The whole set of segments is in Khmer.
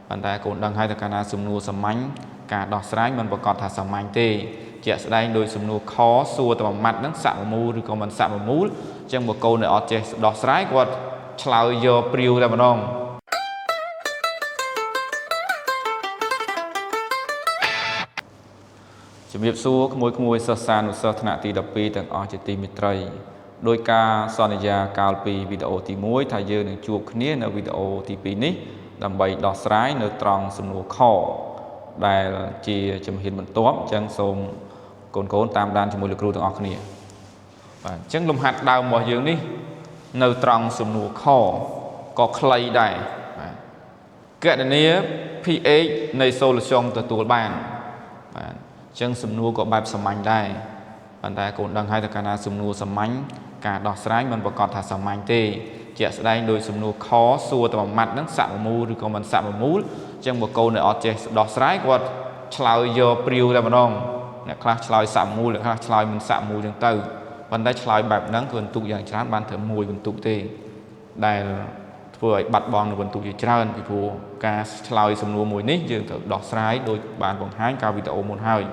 ប៉ុន្តែកូនដឹងហើយថាកាលណាសំណួរសាមញ្ញការដោះស្រាយមិនប្រកបថាសាមញ្ញទេជាក់ស្ដែងដោយសំណួរខសួរតែមួយម៉ាត់ហ្នឹងសាក់មួយមូលឬក៏មិនសាក់មួយមូលអញ្ចឹងបើកូនដែលអត់ចេះដោះស្រាយគាត់ឆ្លើយយកព្រាវតែម្ដងជំរាបសួរក្មួយសិស្សសានុសិស្សថ្នាក់ទី12ទាំងអស់ជាទីមេត្រីដោយការសន្យាកាលពីវីដេអូទី1ថាយើងនឹងជួបគ្នានៅវីដេអូទី2នេះដើម្បីដោះស្រាយនៅត្រង់សំណួរខដែលជាជំហានបន្ទាប់អញ្ចឹងសូមកូនតាមដានជាមួយលោកគ្រូទាំងអស់គ្នាបាទអញ្ចឹងលំហាត់ដើមរបស់យើងនេះនៅត្រង់សំណួរខក៏ខ្លីដែរបាទគណនា pH នៃ solution ទទួលបានបាទអញ្ចឹងសំណួរក៏បែបសាមញ្ញដែរប៉ុន្តែកូនដឹងហើយថាកាលណាសំណួរសាមញ្ញការដោះស្រាយមិនប្រកបថាសាមញ្ញទេជាក់ស្ដែងដោយសំណួរខសួរតែមួយម៉ាត់ហ្នឹងសាក់មួយមូលឬក៏មិនសាក់មួយមូលអញ្ចឹងបើកូនដែលអត់ចេះដោះស្រាយគាត់ឆ្លើយយកព្រាវតែម្ដងអ្នកខ្លះឆ្លើយសាក់មូលអ្នកខ្លះឆ្លើយមិនសាក់មូលអញ្ចឹងទៅប៉ុន្តែឆ្លើយបែបហ្នឹងគឺបន្ទុកយ៉ាងច្រើនបានត្រឹមមួយបន្ទុកទេដែលធ្វើឲ្យបាត់បង់នៅបន្ទុកជាច្រើនពីព្រោះការឆ្លើយសំណួរមួយនេះយើងត្រូវដោះស្រាយដោយបានបង្ហាញកាលវីដេអូមុនហើយ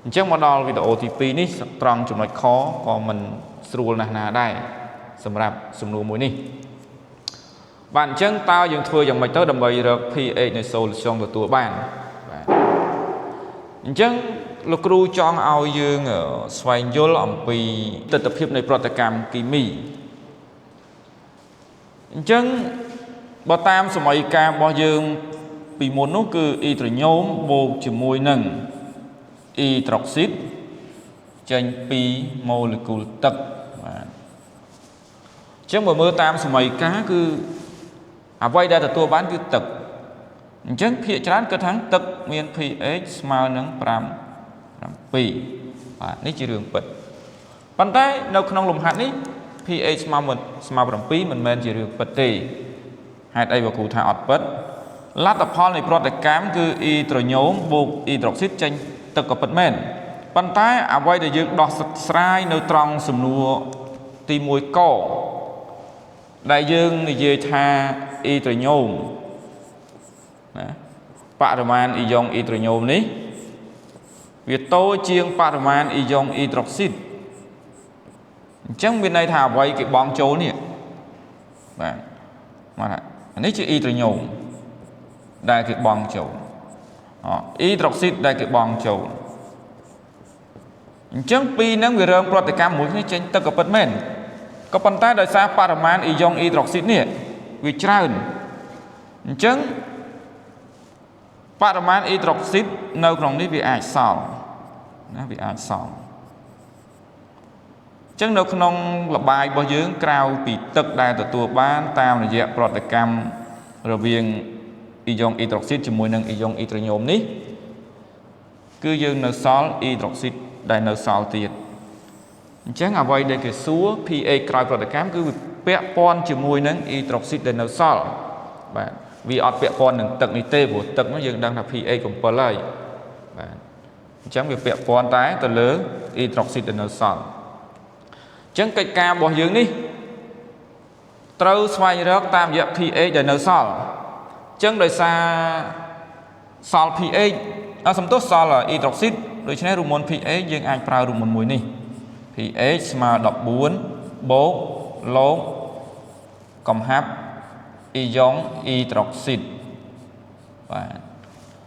អញ្ចឹងមកដល់វីដេអូទី2នេះត្រង់ចំណុចខក៏មិនស្រួលណាស់ណាដែរសម្រាប់សំណួរមួយនេះបាទអញ្ចឹងតើយើងធ្វើយ៉ាងម៉េចទៅដើម្បីរក pH នៃ solution ទទួលបានបាទអញ្ចឹងលោកគ្រូចង់ឲ្យយើងស្វែងយល់អំពីទិដ្ឋភាពនៃប្រតិកម្មគីមីអញ្ចឹងបើតាមសម័យកាលរបស់យើងពីមុននោះគឺអ៊ីដ្រូញ៉ូមបូកជាមួយនឹងអ៊ីដ្រុកស៊ីតចេញពីម៉ូលេគុលទឹកបាទអញ្ចឹងបើមើលតាមសម័យកាលគឺអ្វីដែលទទួលបានគឺទឹកអញ្ចឹងភាគច្រើនគិតថាទឹកមាន pH ស្មើនឹង5 7បាទនេះជារឿងពិតប៉ុន្តែនៅក្នុងលំហាត់នេះ pH ស្មើ7មិនមែនជារឿងពិតទេហេតុអីបើគ្រូថាអត់ពិតលទ្ធផលនៃប្រតិកម្មគឺអ៊ីដ្រូញ៉ូមបូកអ៊ីដ្រុកស៊ីតចេញទឹកក៏ពិតមែនប៉ុន្តែអ្វីដែលយើងដោះស្រាយនៅត្រង់សំណួរទី1កដែលយើងនិយាយថាអ៊ីដ្រូញ៉ូមណាបរិមាណអ៊ីយ៉ុងអ៊ីដ្រូញ៉ូមនេះវាតូចជាងបរិមាណអ៊ីយ៉ុងអ៊ីដ្រុកស៊ីតអញ្ចឹងមានន័យថាអ្វីគេបង់ចូលនេះបាទមកអានេះជាអ៊ីដ្រូញ៉ូមដែលគេបង់ចូលអ៊ីដ្រុកស៊ីតដែលគេបង់ចូលអញ្ចឹងពីរហ្នឹងវារើងប្រតិកម្មមួយគ្នាចេញទឹកក៏ពិតមែនក៏ប៉ុន្តែដោយសារបរិមាណអ៊ីយ៉ុងអ៊ីដ្រុកស៊ីតនេះវាច្រើនអញ្ចឹងបរិមាណអ៊ីដ្រុកស៊ីតនៅក្នុងនេះវាអាចសល់ណាវាអាចសល់អញ្ចឹងនៅក្នុងលបាយរបស់យើងក្រៅពីទឹកដែលទទួលបានតាមរយៈប្រតិកម្មរវាងអ៊ីយ៉ុងអ៊ីដ្រុកស៊ីតជាមួយនឹងអ៊ីយ៉ុងអ៊ីដ្រូញ៉ូមនេះគឺយើងនៅសល់អ៊ីដ្រុកស៊ីតដែលនៅសល់ទៀតអញ្ចឹងអ្វីដែលគេសួរ pH ក្រោយប្រតិកម្មគឺវាពាក់ព័ន្ធជាមួយនឹងអ៊ីដ្រុកស៊ីតដែលនៅសល់បាទវាអត់ពាក់ព័ន្ធនឹងទឹកនេះទេព្រោះទឹកនោះយើងដឹងថា pH 7ហើយបាទអញ្ចឹងវាពាក់ព័ន្ធតែទៅលើអ៊ីដ្រុកស៊ីតដែលនៅសល់អញ្ចឹងកិច្ចការរបស់យើងនេះត្រូវស្វែងរកតាមរយៈ pH ដែលនៅសល់អញ្ចឹងដោយសារសល់ pH សំទោសសល់អ៊ីដ្រុកស៊ីតដូច្នេះរូបមន្ត pH យើងអាចប្រើរូបមន្តមួយនេះ pH ស្មើ14បូកលបកំហាប់អ៊ីយ៉ុងអ៊ីដ្រុកស៊ីតបាទ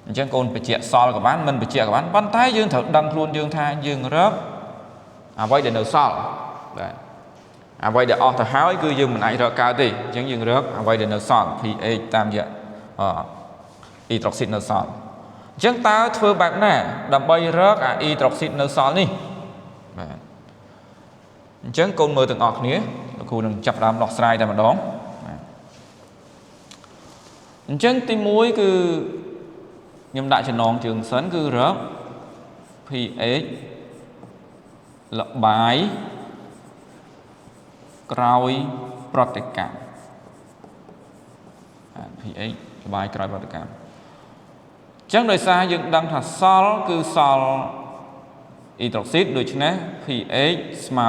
អញ្ចឹងកូនបញ្ជាក់សល់ក៏បានមិនបញ្ជាក់ក៏បានប៉ុន្តែយើងត្រូវដឹងខ្លួនយើងថាយើងរកអ្វីដែលនៅសល់បាទអ្វីដែលអស់ទៅហើយគឺយើងមិនអាចរកកើតទេអញ្ចឹងយើងរកអ្វីដែលនៅសល់ pH តាមរយៈអ៊ីដ្រុកស៊ីតនៅសល់អញ្ចឹងតើធ្វើបែបណាដើម្បីរកអាអ៊ីដ្រុកស៊ីតនៅសល់នេះបាទអញ្ចឹងកូនមើលទាំងអស់គ្នាលោកគ្រូនឹងចាប់ផ្ដើមដោះស្រាយតែម្ដងបាទអញ្ចឹងទី1គឺខ្ញុំដាក់ចំណងជើងសិនគឺរក pH លបាយក្រោយប្រតិកម្មpH លបាយក្រោយប្រតិកម្មអញ្ចឹងដោយសារយើងដឹងថាសល់គឺសល់អ៊ីដ្រុកស៊ីតដូច្នេះ pH ស្មើ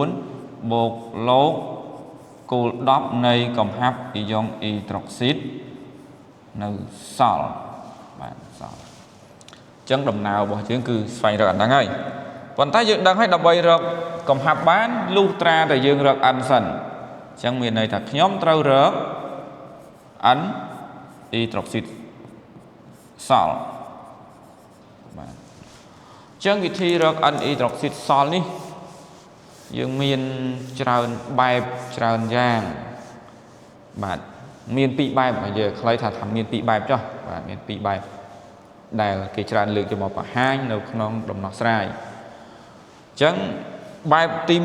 14បូកលបគូល10នៃកំហាប់អ៊ីយ៉ុងអ៊ីដ្រុកស៊ីត នៅសល់បាទសល់ចឹងដំណើររបស់យើងគឺស្វែងរកអាហ្នឹងហើយប៉ុន្តែយើងដឹងហើយដើម្បីរកកំហាប់បានលុះត្រាតែយើងរក n សិនចឹងមានន័យថាខ្ញុំត្រូវរក n អ៊ីដ្រុកស៊ីតសល់បាទចឹងវិធីរក n អ៊ីដ្រុកស៊ីតសល់នេះយើងមានច្រើនបែបច្រើនយ៉ាងបាទមាន2បែបយើងខ្លីថាមាន2បែបចុះបាទមាន2បែបដែលគេច្រើនលើកយកមកបង្ហាញនៅក្នុងដំណោះស្រាយអញ្ចឹងបែបទី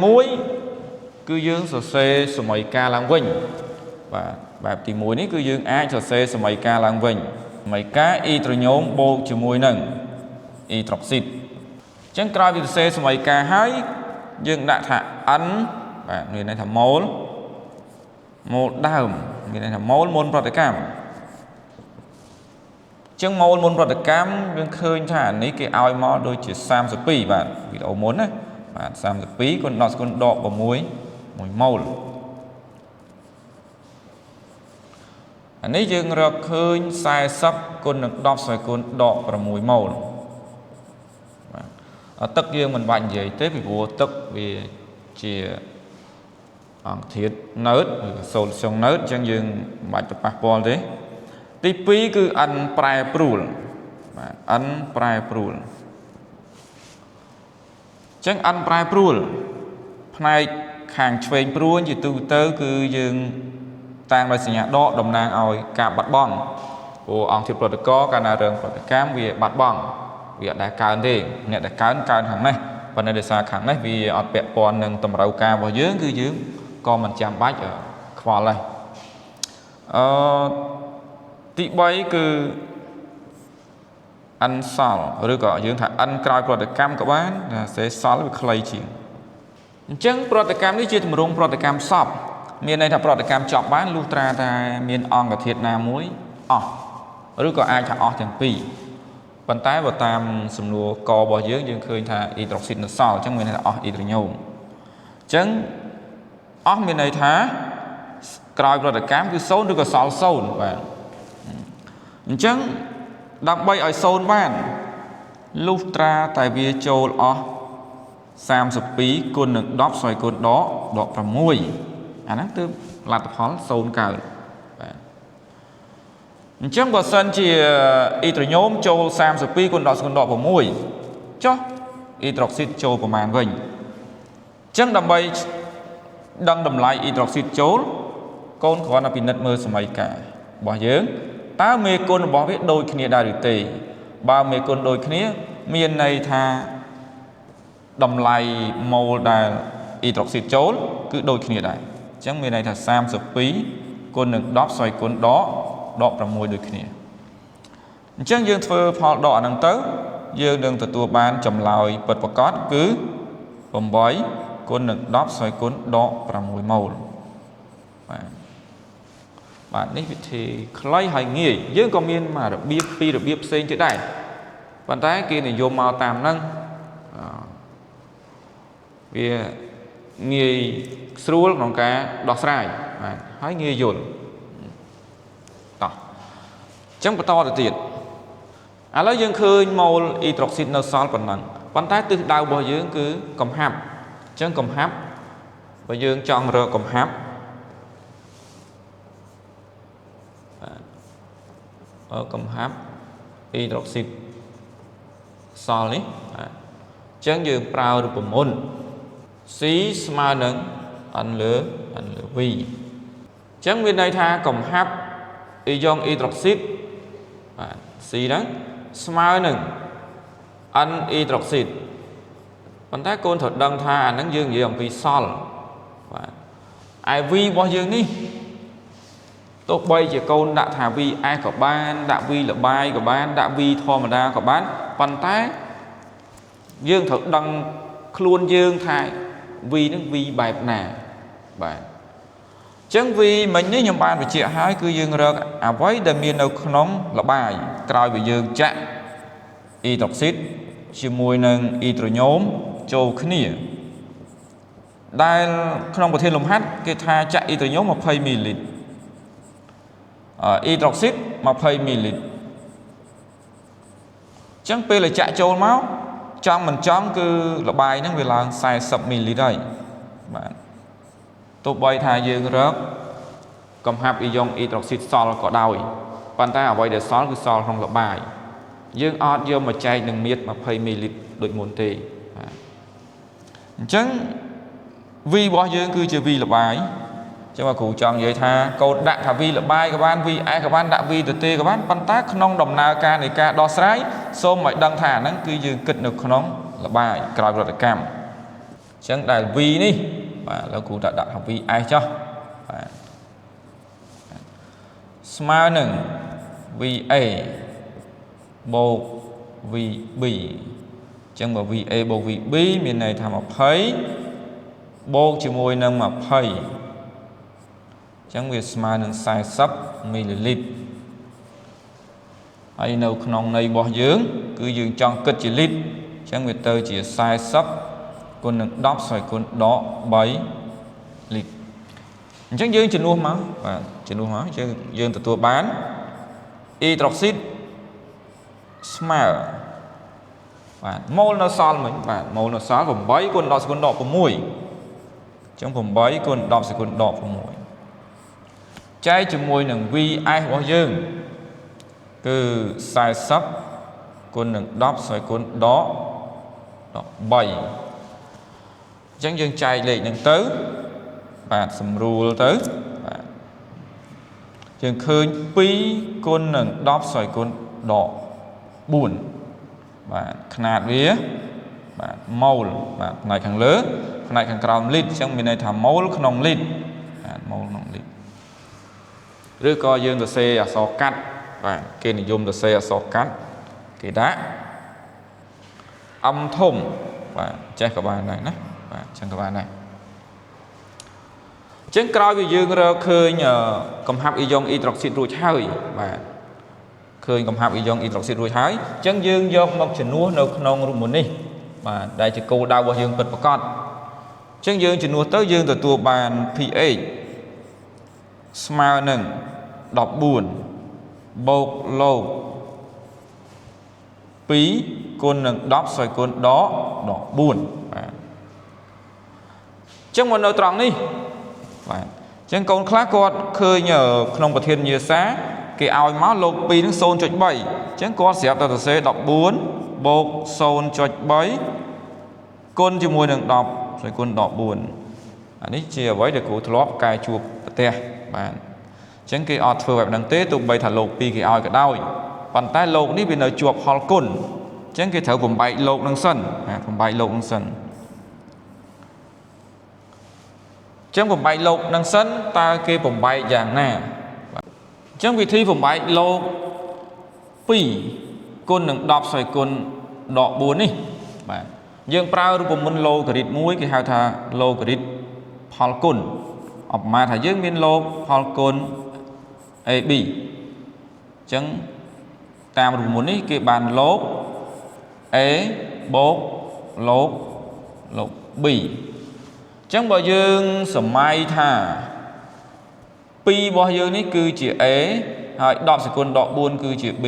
1គឺយើងសរសេរសម័យកាលឡើងវិញបាទបែបទី1នេះគឺយើងអាចសរសេរសម័យកាលឡើងវិញសម័យកាលអ៊ីត្រូញូមបូកជាមួយនឹងអ៊ីដ្រុកស៊ីតអញ្ចឹងក្រោយពីសរសេរសម័យកាលហើយយើងដាក់ថា n បាទមានន័យថាម៉ូលដើមមានន័យថាម៉ូលមុនប្រតិកម្មចឹងម៉ូលមុនប្រតិកម្មយើងឃើញថានេះគេឲ្យមកដូចជា32បាទវីដេអូមុនណាបាទ32គុណ10ស្គុណដក6 1ម៉ូលអានេះយើងរកឃើញ40គុណនឹង10ស្មើគុណដក6ម៉ូលបាទទឹកយើងមិនបាច់និយាយទេពីព្រោះទឹកវាជាអង្គធាតុណឺតឬសូលស្យងណឺតអញ្ចឹងយើងមិនបាច់ទៅប៉ះពាល់ទេទី2គឺ n ប្រែប្រួលបាទ n ប្រែប្រួលអញ្ចឹង n ប្រែប្រួលផ្នែកខាងឆ្វេងព្រួញជាទូទៅគឺយើងតាំងដោយសញ្ញាដកតំណាងឲ្យការបាត់បង់ព្រោះអង្គធាតុប្រតិករកាលណារឿងប្រតិកម្មវាបាត់បង់វាអត់ដែលកើនទេអ្នកដែលកើនខាងនេះប៉ុន្តែដោយសារខាងនេះវាអត់ពាក់ព័ន្ធនឹងតម្រូវការរបស់យើងគឺយើងក៏មិនចាំបាច់ខ្វល់ដែរទី3គឺ n សល់ឬក៏យើងថា n ក្រោយប្រតិកម្មក៏បានសេសល់វាខ្លីជាងអញ្ចឹងប្រតិកម្មនេះជាទម្រង់ប្រតិកម្មសពមានន័យថាប្រតិកម្មចប់បានលុះត្រាតែមានអង្គធាតុណាមួយអស់ឬក៏អាចថាអស់ទាំងពីរប៉ុន្តែបើតាមសំណួរករបស់យើងឃើញថាអ៊ីដ្រុកស៊ីតនៅសល់អញ្ចឹងមានន័យថាអស់អ៊ីត្រូញូមអញ្ចឹងអស់មានន័យថាក្រោយប្រតិកម្មគឺ0ឬក៏សល់0បាទអញ្ចឹងដើម្បីឲ្យ0បានលុះត្រាតែវាចូលអស់32គុណនឹង10ស្មើគុណដក6អាហ្នឹងទើបលទ្ធផល0កើតបាទអញ្ចឹងបើសិនជាអ៊ីត្រូញូមចូល32គុណ10ស្មើគុណដក6ចុះអ៊ីដ្រុកស៊ីតចូលប្រមាណវិញអញ្ចឹងដើម្បីដឹងតម្លៃអ៊ីដ្រុកស៊ីតចូលកូនគ្រាន់តែពិនិត្យមើលសម័យកាលរបស់យើងតើមេគុណរបស់វាដូចគ្នាដែរឬទេបើមេគុណដូចគ្នាមានន័យថាតម្លៃម៉ូលដែលអ៊ីដ្រុកស៊ីតចូលគឺដូចគ្នាដែរអញ្ចឹងមានន័យថា32គុណនឹង10ស្មើគុណដក6ដូចគ្នាអញ្ចឹងយើងធ្វើផលដកអាហ្នឹងទៅយើងនឹងទទួលបានចម្លើយពិតប្រាកដគឺ8គុណនឹង10ស្មើគុណដក6ម៉ូលបាទនេះវិធីខ្លីហើយងាយយើងក៏មានមួយរបៀបពីររបៀបផ្សេងទៀតដែរប៉ុន្តែគេនិយមមកតាមហ្នឹងវាងាយស្រួលក្នុងការដោះស្រាយបាទហើយងាយយល់តោះអញ្ចឹងបន្តទៅទៀតឥឡូវយើងឃើញម៉ូលអ៊ីដ្រុកស៊ីតនៅសល់ប៉ុណ្ណឹងប៉ុន្តែទិសដៅរបស់យើងគឺកំហាប់អញ្ចឹងកំហាប់បើយើងចង់រកកំហាប់កំហាប់អ៊ីដ្រុកស៊ីតសល់នេះអញ្ចឹងយើងប្រើរូបមន្ត C ស្មើនឹង n លើ v អញ្ចឹងមានន័យថាកំហាប់អ៊ីយ៉ុងអ៊ីដ្រុកស៊ីតបាទ C ហ្នឹងស្មើនឹង n អ៊ីដ្រុកស៊ីតប៉ុន្តែកូនត្រូវដឹងថាអាហ្នឹងយើងនិយាយអំពីសល់បាទឯ v របស់យើងនេះទោះបីជាកូនដាក់ថា VS ក៏បានដាក់ V លបាយក៏បានដាក់ V ធម្មតាក៏បានប៉ុន្តែយើងត្រូវដឹងខ្លួនយើងថា V នឹង V បែបណាបាទអញ្ចឹង V មិញនេះខ្ញុំបានបញ្ជាក់ហើយគឺយើងរកអ្វីដែលមាននៅក្នុងលបាយក្រោយពីយើងចាក់អ៊ីដ្រុកស៊ីតជាមួយនឹងអ៊ីត្រូញូមចូលគ្នាដែលក្នុងប្រធានលំហាត់គេថាចាក់អ៊ីត្រូញូម20មីលីលីត្រអ៊ីដ្រុកស៊ីត 20 ml ចឹងពេលដែលចាក់ចូលមកចង់មិនចង់គឺលបាយហ្នឹងវាឡើង40 ml ហើយបាទទោះបីថាយើងរកកំហាប់អ៊ីយ៉ុងអ៊ីដ្រុកស៊ីតសល់ក៏ដោយប៉ុន្តែអ្វីដែលសល់គឺសល់ក្នុងលបាយយើងអត់យកមកចែកនឹងមៀត20 ml ដូចមុនទេបាទអញ្ចឹង V របស់យើងគឺជា V លបាយចឹងមកគ្រូចង់និយាយថាកូនដាក់ថា V លបាយក៏បាន VS ក៏បានដាក់ V ទៅទេក៏បានប៉ុន្តែក្នុងដំណើរការនៃការដោះស្រាយសូមឲ្យដឹងថាអាហ្នឹងគឺយើងគិតនៅក្នុងលបាយក្រោយប្រតិកម្មអញ្ចឹងដែល V នេះបាទឥឡូវគ្រូដាក់ថា VS ចុះបាទស្មើនឹង VA បូក VB អញ្ចឹងបើ VA បូក VB មានន័យថា20បូកជាមួយនឹង20អញ្ចឹងវាស្មើនឹង40 មីលីលីត្រហើយនៅក្នុងន័យរបស់យើងគឺយើងចង់គិតជាលីត្រអញ្ចឹងវាទៅជា40គុណនឹង10ស្វ័យគុណដក3លីត្រអញ្ចឹងយើងជំនួសមកបាទជំនួសមកយើងទទួលបានអ៊ីដ្រុកស៊ីតស្មើបាទម៉ូលនៅសល់មិញបាទម៉ូលនៅសល់8គុណ10សេគុណដក6អញ្ចឹង8គុណ10សេគុណដក6ចែកជាមួយនឹង VS របស់យើងគឺ40គុណនឹង10ស្វ័យគុណដក3អញ្ចឹងយើងចែកលេខហ្នឹងទៅបាទសម្រួលទៅបាទយើងឃើញ2គុណនឹង10ស្វ័យគុណដក4បាទຂະຫນາດវាបាទម៉ូលបាទផ្នែកខាងលើផ្នែកខាងក្រោមលីត្រអញ្ចឹងមានន័យថាម៉ូលក្នុងលីត្របាទម៉ូលក្នុងលីត្រឬក៏យើងសរសេរអក្សរកាត់បាទគេនិយមសរសេរអក្សរកាត់គេដាក់អំធំបាទចេះក៏បានដែរណាបាទអញ្ចឹងក៏បានដែរអញ្ចឹងក្រោយពីយើងរកឃើញកំហាប់អ៊ីយ៉ុងអ៊ីដ្រុកស៊ីតរួចហើយបាទឃើញកំហាប់អ៊ីយ៉ុងអ៊ីដ្រុកស៊ីតរួចហើយអញ្ចឹងយើងយកមកជំនួសនៅក្នុងរូបមន្តនេះបាទដែលជាគោលដៅរបស់យើងពិតប្រាកដអញ្ចឹងយើងជំនួសទៅយើងទទួលបាន pH ស្មើនឹង14បូកលប2គុណនឹង10ស្វ័យគុណដក4បាទអញ្ចឹងមកនៅត្រង់នេះបាទអញ្ចឹងកូនខ្លះគាត់ឃើញក្នុងប្រធានយាសាគេឲ្យមកលប2នឹង 0.3 អញ្ចឹងគាត់ស្រាប់តែសរសេរ14បូក 0.3 គុណជាមួយនឹង10ស្វ័យគុណដក4អានេះជាអ្វីដែលគ្រូធ្លាប់កែជួបប្រទេសបាទអញ្ចឹងគេអត់ធ្វើបែបហ្នឹងទេទោះបីថាលោក2គេឲ្យក៏ដោយប៉ុន្តែលោកនេះវានៅជាប់ហល់គុណអញ្ចឹងគេត្រូវបំបែកលោកនឹងសិនបាទបំបែកលោកនឹងសិនអញ្ចឹងបំបែកលោកនឹងសិនតើគេបំបែកយ៉ាងណាបាទអញ្ចឹងវិធីបំបែកលោក2គុណនឹង10ស្វ័យគុណដក4នេះបាទយើងប្រើរូបមន្តឡូហ្គារីតមួយគេហៅថាឡូហ្គារីតផលគុណឧបមាថាយើងមានលោកផលគុណ AB អញ្ចឹងតាមរូបមន្តនេះគេបានលោក A បូកលោក B អញ្ចឹងបើយើងសម័យថា2របស់យើងនេះគឺជា A ហើយ10សេគុណដក4គឺជា B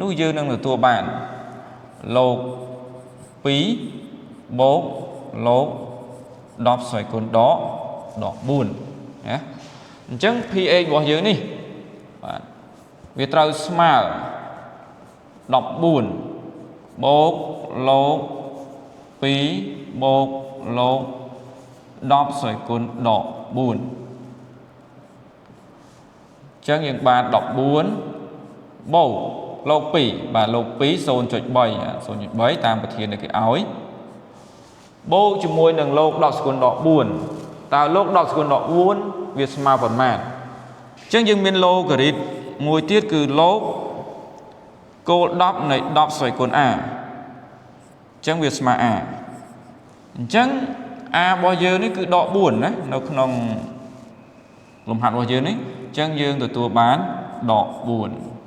នោះយើងនឹងទទួលបានលោក2បូកលោក10សេគុណដក4ណាអញ្ចឹង pH របស់យើងនេះបាទវាត្រូវស្មើ14បូកលោក2បូកលោក10សេគុណដក4អញ្ចឹងយើងបាន14បូកលោក2បាទលោក2 0.3 តាមប្រធានដែលគេឲ្យបូកជាមួយនឹងលោក10សេគុណដក4តើលោក10សេគុណដក4វាស្មើប៉ុន្មានអញ្ចឹងយើងមានឡូហ្គារីតមួយទៀតគឺលោកគោល10នៃ10ស្វ័យគុណ A អញ្ចឹងវាស្មើ A អញ្ចឹង A របស់យើងនេះគឺដក4ណានៅក្នុងលំហាត់របស់យើងនេះអញ្ចឹងយើងទទួលបានដក4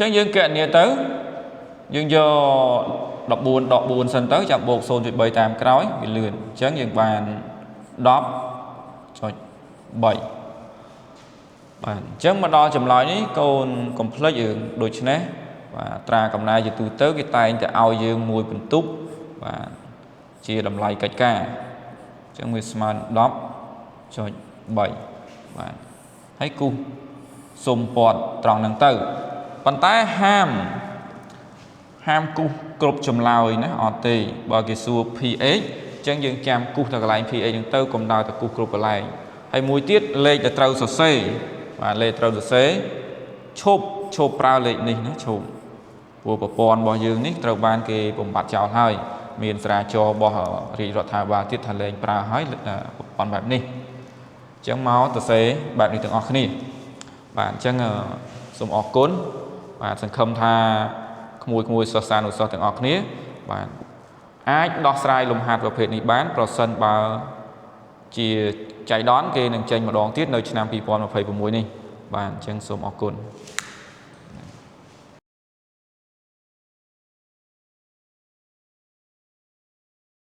ចឹងយើងកណនាទៅយើងយក 14 ដក 4 សិនទៅចាំបូក 0.3 តាមក្រោយវាលឿនអញ្ចឹងយើងបាន 10.3 បាទអញ្ចឹងមកដល់ចម្លើយនេះកូនកុំភ្លេចរឿងដូច្នេះបាទត្រាកំណែជាទូទៅគេតែងតែឲ្យយើងមួយបន្ទុកបាទជាតម្លៃកិច្ចការអញ្ចឹងវាស្មើ 10.3 បាទហើយគូសសុំពាត់ត្រង់ហ្នឹងទៅប៉ុន្តែហាមគូសគ្រប់ចម្លើយណាអត់ទេបើគេសួរ pH អញ្ចឹងយើងចាំគូសតែកន្លែង pH ហ្នឹងទៅកុំដើរតែគូសគ្រប់កន្លែងហើយមួយទៀតលេខដែលត្រូវសរសេរបាទលេខត្រូវសរសេរឈប់ប្រើលេខនេះណាឈប់ព្រោះប្រព័ន្ធរបស់យើងនេះត្រូវបានគេបំបត្តិចោលហើយមានស្រាវចររបស់រាជរដ្ឋាភិបាលទៀតថាលែងប្រើហើយប្រព័ន្ធបែបនេះអញ្ចឹងមកសរសេរបែបនេះទាំងអស់គ្នាបាទអញ្ចឹងសូមអរគុណបាទសង្ឃឹមថាក្មួយសិស្សានុសិស្សទាំងអស់គ្នាបាទអាចដោះស្រាយលំហាត់ប្រភេទនេះបានប្រសិនបើជាចៃដន្យគេនឹងចេញម្ដងទៀតនៅឆ្នាំ2026នេះបាទអញ្ចឹងសូមអរគុណ